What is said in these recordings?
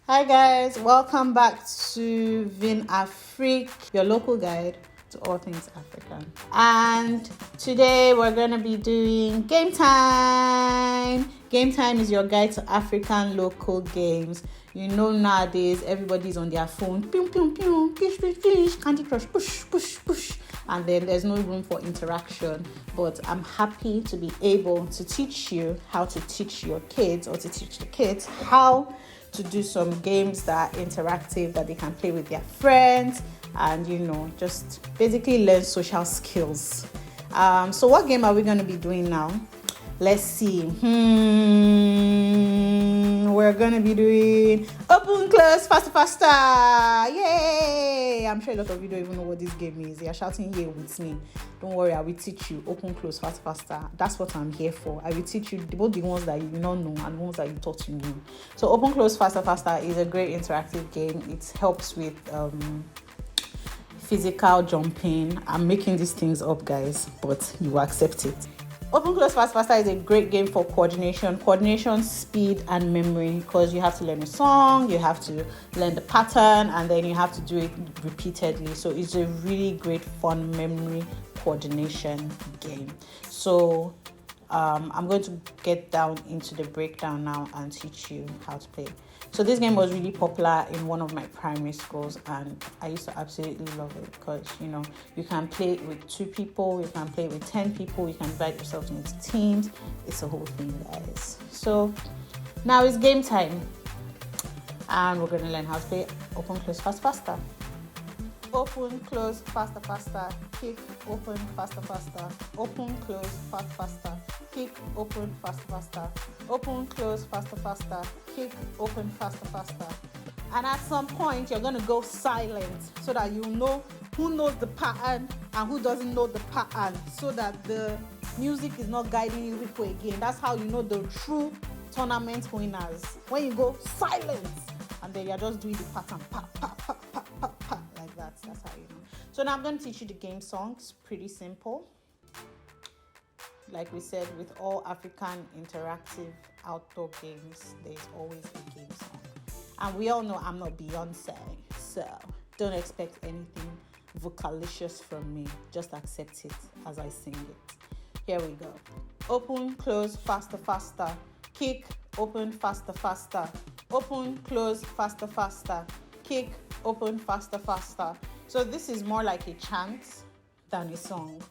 Hi guys, welcome back to Vinafriq, your local guide to all things African. And today we're going to be doing game time. Game time is your guide to African local games. You know nowadays everybody's on their phone. Pew, pew, pew, pish, pish, pish, Candy Crush, push, push, push. And then there's no room for interaction. But I'm happy to be able to teach you how to teach your kids, or to teach the kids how to do some games that are interactive, that they can play with their friends, and just basically learn social skills. So what game are we going to be doing now? Let's see. We're going to be doing open, close, faster, faster. Yay! I'm sure a lot of you don't even know what this game is. You're shouting yay with me. Don't worry, I will teach you open, close, faster, faster. That's what I'm here for. I will teach you both the ones that you do not know and the ones that you thought you knew. So open, close, faster, faster is a great interactive game. It helps with physical jumping. I'm making these things up, guys, but you will accept it. Open, close, fast, faster is a great game for coordination, speed, and memory, because you have to learn a song, you have to learn the pattern, and then you have to do it repeatedly. So it's a really great, fun memory coordination game. So I'm going to get down into the breakdown now and teach you how to play. So this game was really popular in one of my primary schools, and I used to absolutely love it because, you can play it with 2 people, you can play it with 10 people, you can divide yourself into teams. It's a whole thing, guys. So now it's game time, and we're going to learn how to play open, close, fast, faster. Open, close, faster, faster. Kick, open, faster, faster. Open, close, fast, faster. Kick, open, faster, faster. Open, close, faster, faster. Kick, open, faster, faster. And at some point, you're going to go silent so that you know who knows the pattern and who doesn't know the pattern, so that the music is not guiding you people again. That's how you know the true tournament winners. When you go silent and then you're just doing the pattern, pa, pa, pa, pa, pa, pa, like that. That's how you know. So now I'm going to teach you the game song. It's pretty simple. Like we said, with all African interactive outdoor games, there's always a game song. And we all know I'm not Beyonce, so don't expect anything vocalicious from me. Just accept it as I sing it. Here we go. Open, close, faster, faster. Kick, open, faster, faster. Open, close, faster, faster. Kick, open, faster, faster. So this is more like a chant than a song,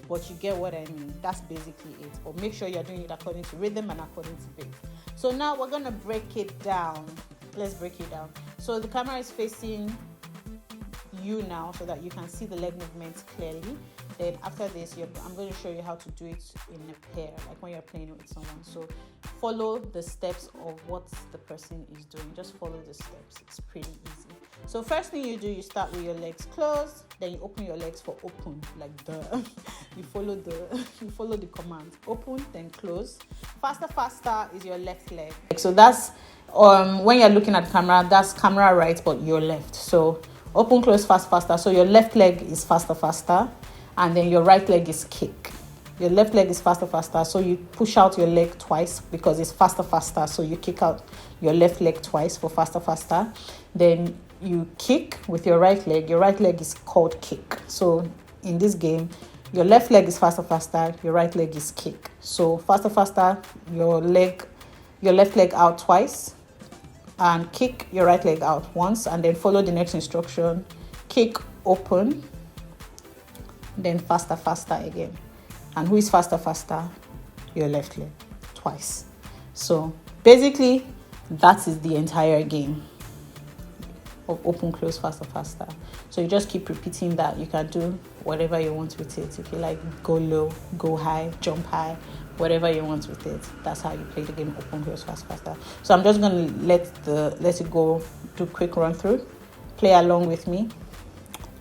but you get what I mean. That's basically it. But make sure you're doing it according to rhythm and according to beat. So now we're going to break it down. Let's break it down. So the camera is facing you now so that you can see the leg movements clearly. Then after this, I'm going to show you how to do it in a pair, like when you're playing with someone. So follow the steps of what the person is doing. Just follow the steps. It's pretty easy. So first thing you do, you start with your legs closed, then you open your legs for open, like you follow the command. Open, then close. Faster, faster is your left leg. So that's when you're looking at camera, that's camera right, but your left. So open, close, fast, faster. So your left leg is faster, faster, and then your right leg is kick. Your left leg is faster, faster. So you push out your leg twice because it's faster, faster. So you kick out your left leg twice for faster, faster. Then you kick with your right leg. Your right leg is called kick. So in this game, your left leg is faster, faster. Your right leg is kick. So faster, faster, your left leg out twice, and kick your right leg out once, and then follow the next instruction. Kick, open, then faster, faster again. And who is faster, faster? Your left leg twice. So basically, that is the entire game of open, close, faster, faster. So you just keep repeating that. You can do whatever you want with it. If you like, go low, go high, jump high, whatever you want with it. That's how you play the game open, close, fast, faster. So I'm just going to let it go, do a quick run through. Play along with me.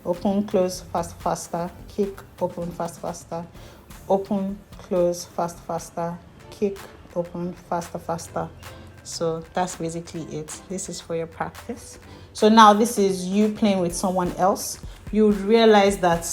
Open, close, fast, faster. Kick, open, fast, faster. Open, close, fast, faster. Kick, open, faster, faster. So that's basically it. This is for your practice. So now this is you playing with someone else. You would realize that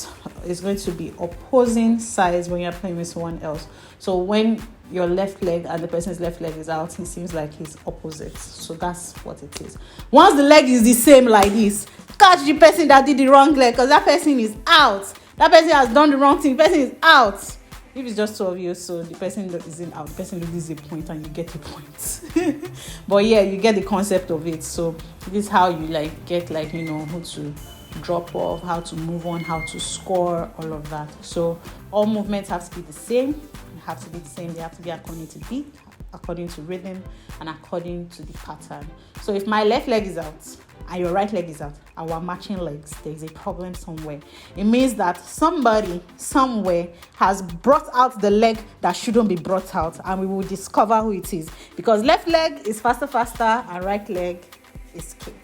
it's going to be opposing sides when you're playing with someone else. So when your left leg and the person's left leg is out, it seems like he's opposite. So that's what it is. Once the leg is the same like this, catch the person that did the wrong leg, because that person is out. That person has done the wrong thing. The person is out. If it's just two of you, so the person isn't out, the person loses a point and you get a point. But yeah, you get the concept of it. So this is how you like get like, you know, who to drop off, how to move on, how to score, all of that. So all movements have to be the same. They have to be the same. They have to be according to beat, according to rhythm, and according to the pattern. So if my left leg is out and your right leg is out, our matching legs, there's a problem somewhere. It means that somebody somewhere has brought out the leg that shouldn't be brought out, and we will discover who it is, because left leg is faster and right leg is kick.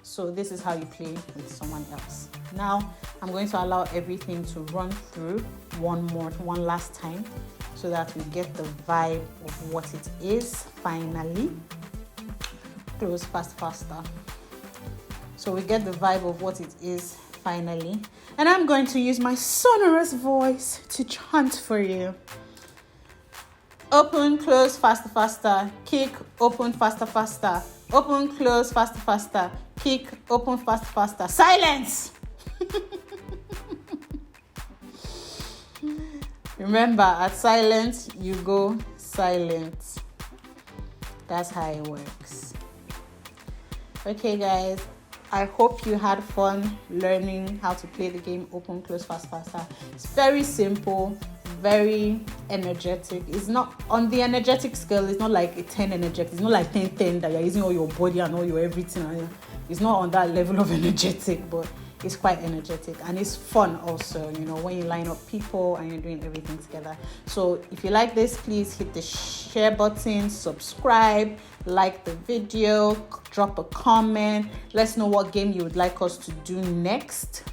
So this is how you play with someone else. Now I'm going to allow everything to run through one last time, so that we get the vibe of what it is finally. Close faster. So we get the vibe of what it is finally. And I'm going to use my sonorous voice to chant for you. Open, close, faster. Kick, open, faster. Open, close, faster. Kick, open, faster. Silence! Remember, at silence, you go silent. That's how it works. Okay, guys. I hope you had fun learning how to play the game open, close, faster. It's very simple, very energetic. It's not on the energetic scale. It's not like a 10 energetic. It's not like 10 that you're using all your body and all your everything. It's not on that level of energetic, but it's quite energetic and it's fun also, you know, when you line up people and you're doing everything together. So if you like this, please hit the share button, subscribe, like the video, drop a comment. Let's know what game you would like us to do next.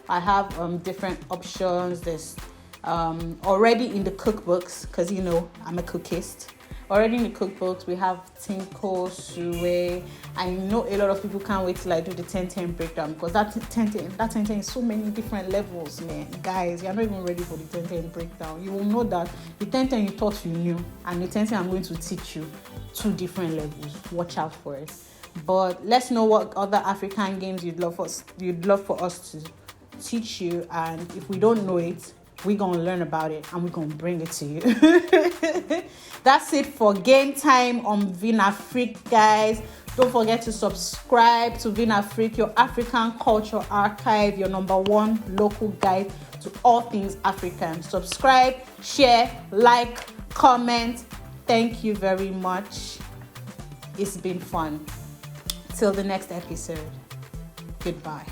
I have different options. There's already in the cookbooks, because you know I'm a cookist. Already in the cookbooks, we have Tinko, Sue. I know a lot of people can't wait till I do the 10-10 breakdown, because that 10-10 is so many different levels, man. Guys, you're not even ready for the 10-10 breakdown. You will know that the 10-10 you thought you knew, and the 10-10 I'm going to teach you, 2 different levels. Watch out for it. But let's know what other African games you'd love for us to teach you, and if we don't know it, we're going to learn about it and we're going to bring it to you. That's it for Game Time on Vinafriq, guys. Don't forget to subscribe to Vinafriq, your African culture archive, your #1 local guide to all things African. Subscribe, share, like, comment. Thank you very much. It's been fun. Till the next episode. Goodbye.